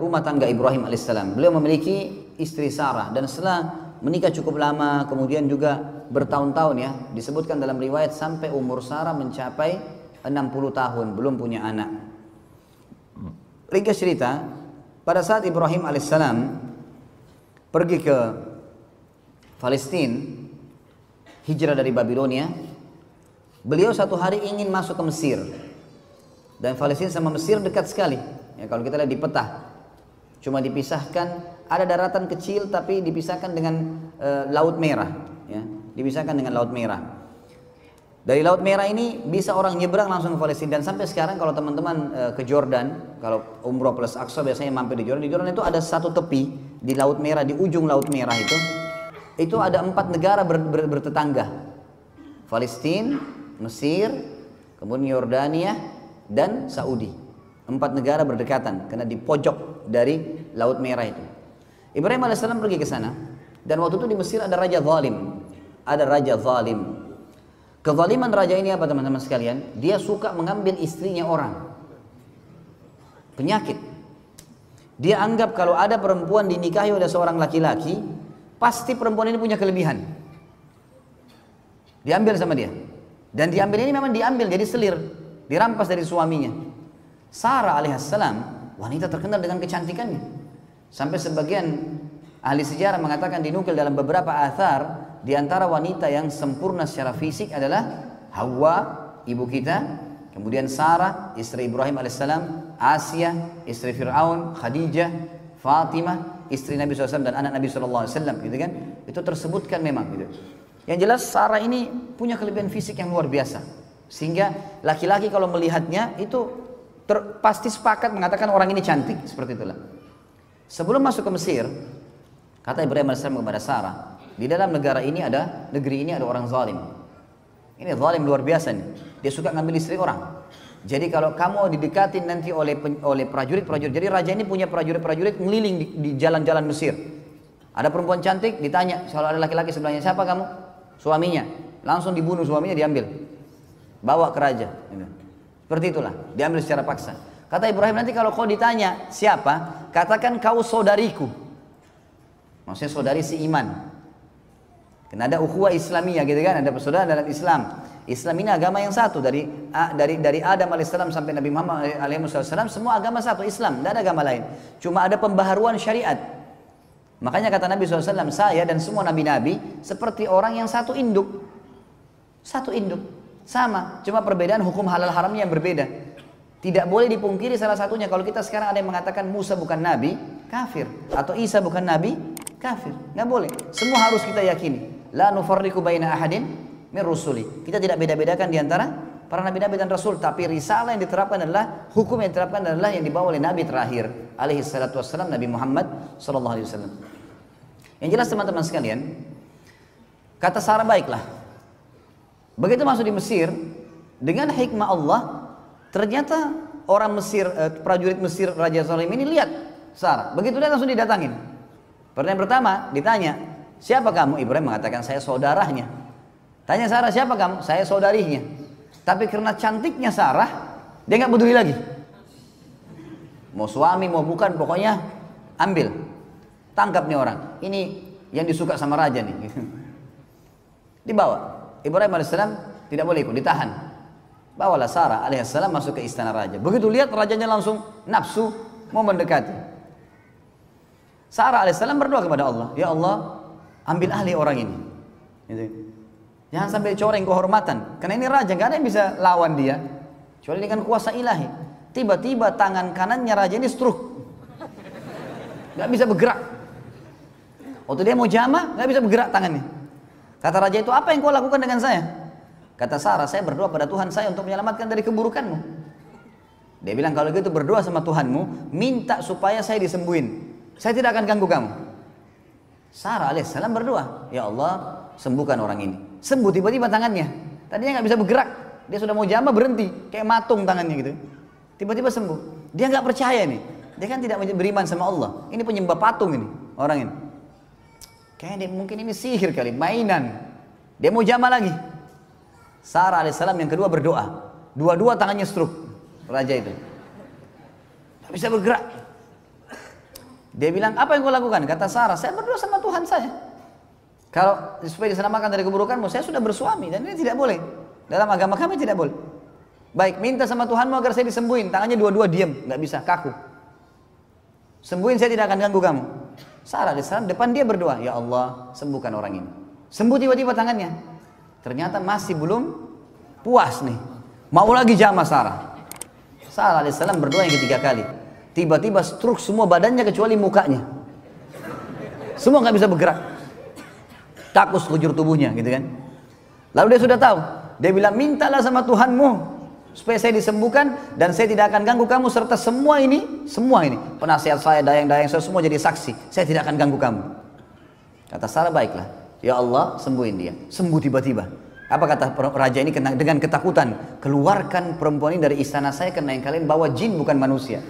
rumah tangga Ibrahim alaihissalam. Beliau memiliki istri Sarah dan setelah menikah cukup lama, kemudian juga bertahun-tahun ya, disebutkan dalam riwayat sampai umur Sarah mencapai 60 tahun, belum punya anak. Ringkas cerita, pada saat Ibrahim alaihissalam pergi ke Palestina, hijrah dari Babilonia, beliau satu hari ingin masuk ke Mesir. Dan Palestina sama Mesir dekat sekali. Ya, kalau kita lihat di peta, cuma dipisahkan, ada daratan kecil tapi dipisahkan dengan Laut Merah. Ya, dipisahkan dengan Laut Merah. Dari Laut Merah ini bisa orang nyebrang langsung ke Palestina. Dan sampai sekarang kalau teman-teman ke Jordan, kalau umroh plus Aqsa biasanya mampir di Jordan. Di Jordan itu ada satu tepi di Laut Merah, di ujung Laut Merah itu ada 4 negara bertetangga. Palestina, Mesir, kemudian Yordania, dan Saudi. 4 negara berdekatan karena di pojok dari Laut Merah itu. Ibrahim alaihissalam pergi ke sana dan waktu itu di Mesir ada raja zalim. Ada raja zalim. Kezaliman raja ini apa teman-teman sekalian? Dia suka mengambil istrinya orang. Penyakit. Dia anggap kalau ada perempuan dinikahi oleh seorang laki-laki, pasti perempuan ini punya kelebihan. Diambil sama dia. Dan diambil ini memang diambil jadi selir. Dirampas dari suaminya. Sarah alaihissalam wanita terkenal dengan kecantikannya. Sampai sebagian ahli sejarah mengatakan, dinukil dalam beberapa athar, di antara wanita yang sempurna secara fisik adalah Hawa, ibu kita, kemudian Sarah, istri Ibrahim alaihissalam, Asia, istri Fir'aun, Khadijah, Fatimah, istri Nabi SAW dan anak Nabi SAW, gitu kan? Itu tersebutkan memang gitu. Yang jelas Sarah ini punya kelebihan fisik yang luar biasa. Sehingga laki-laki kalau melihatnya itu pasti sepakat mengatakan orang ini cantik, seperti itulah. Sebelum masuk ke Mesir, kata Ibrahim AS kepada Sarah, di dalam negeri ini ada orang zalim. Ini zalim luar biasa nih. Dia suka ngambil istri orang. Jadi kalau kamu didekatin nanti oleh prajurit-prajurit. Jadi raja ini punya prajurit-prajurit ngeliling di jalan-jalan Mesir. Ada perempuan cantik, ditanya, kalau ada laki-laki sebelahnya, siapa kamu? Suaminya. Langsung dibunuh suaminya, diambil. Bawa ke raja. Seperti itulah, diambil secara paksa. Kata Ibrahim, nanti kalau kau ditanya siapa, katakan kau saudariku. Maksudnya saudari si iman. Karena ada ukhuwah Islamiyah gitu kan, ada persaudaraan dalam Islam. Islam ini agama yang satu dari Adam alaihissalam sampai Nabi Muhammad alaihissalam, semua agama satu, Islam, tidak ada agama lain. Cuma ada pembaharuan syariat. Makanya kata Nabi SAW, saya dan semua nabi-nabi seperti orang yang satu induk. Satu induk, sama, cuma perbedaan hukum halal haramnya yang berbeda. Tidak boleh dipungkiri salah satunya. Kalau kita sekarang ada yang mengatakan Musa bukan nabi, kafir. Atau Isa bukan nabi, kafir. Nggak boleh, semua harus kita yakini. La nufarriqu baina ahadin min rusuli. Kita tidak beda-bedakan di antara para nabi-nabi dan rasul, tapi risalah yang diterapkan adalah, hukum yang diterapkan adalah yang dibawa oleh nabi terakhir alaihi salatu wassalam, Nabi Muhammad sallallahu alaihi wasallam. Yang jelas teman-teman sekalian, kata Sarah, baiklah. Begitu masuk di Mesir, dengan hikmah Allah, ternyata orang Mesir, prajurit Mesir Raja Zalim ini lihat Sarah. Begitu dia langsung didatangin. Pertanyaan pertama ditanya, siapa kamu? Ibrahim mengatakan, saya saudaranya. Tanya Sarah, siapa kamu? Saya saudarinya. Tapi karena cantiknya Sarah, dia nggak peduli lagi. Mau suami, mau bukan, pokoknya ambil. Tangkap nih orang. Ini yang disuka sama raja nih. Dibawa. Ibrahim alaihissalam tidak boleh ikut, ditahan. Bawalah Sarah alaihissalam masuk ke istana raja. Begitu lihat rajanya langsung nafsu mau mendekati. Sarah alaihissalam berdoa kepada Allah, ya Allah, ambil alih orang ini. Gitu. Jangan sampai coreng kehormatan. Karena ini raja, gak ada yang bisa lawan dia. Kecuali dengan kuasa ilahi. Tiba-tiba tangan kanannya raja ini stroke. Gak bisa bergerak. Waktu dia mau jamah, gak bisa bergerak tangannya. Kata raja itu, apa yang kau lakukan dengan saya? Kata Sarah, saya berdoa pada Tuhan saya untuk menyelamatkan dari keburukanmu. Dia bilang, kalau gitu berdoa sama Tuhanmu, minta supaya saya disembuhin. Saya tidak akan ganggu kamu. Sarah alaihissalam berdoa, ya Allah, sembuhkan orang ini. Sembuh tiba-tiba tangannya. Tadinya nggak bisa bergerak. Dia sudah mau jamah berhenti, kayak matung tangannya gitu. Tiba-tiba sembuh. Dia nggak percaya nih. Dia kan tidak beriman sama Allah. Ini penyembah patung ini orang ini. Kayaknya mungkin ini sihir kali, mainan. Dia mau jamah lagi. Sarah alaihissalam yang kedua berdoa. Dua-dua tangannya stroke. Raja itu. Tidak bisa bergerak. Dia bilang, apa yang kau lakukan? Kata Sarah, saya berdoa sama Tuhan saya. Kalau supaya diselamatkan dari keburukanmu, saya sudah bersuami dan ini tidak boleh. Dalam agama kami tidak boleh. Baik, minta sama Tuhanmu agar saya disembuhin. Tangannya dua-dua diam, nggak bisa, kaku. Sembuhin, saya tidak akan ganggu kamu. Sarah alaihissalam depan dia berdoa, ya Allah, sembuhkan orang ini. Sembuh tiba-tiba tangannya. Ternyata masih belum puas nih. Mau lagi jamah Sarah. Sarah alaihissalam berdoa yang ketiga kali. Tiba-tiba stroke semua badannya kecuali mukanya. Semua nggak bisa bergerak. Takut sekujur tubuhnya, gitu kan. Lalu dia sudah tahu. Dia bilang, mintalah sama Tuhanmu supaya saya disembuhkan dan saya tidak akan ganggu kamu serta semua ini penasihat saya, dayang-dayang saya semua jadi saksi. Saya tidak akan ganggu kamu. Kata Sarah, baiklah. Ya Allah, sembuhin dia. Sembuh tiba-tiba. Apa kata raja ini dengan ketakutan? Keluarkan perempuan ini dari istana saya karena yang kalian bawa jin bukan manusia.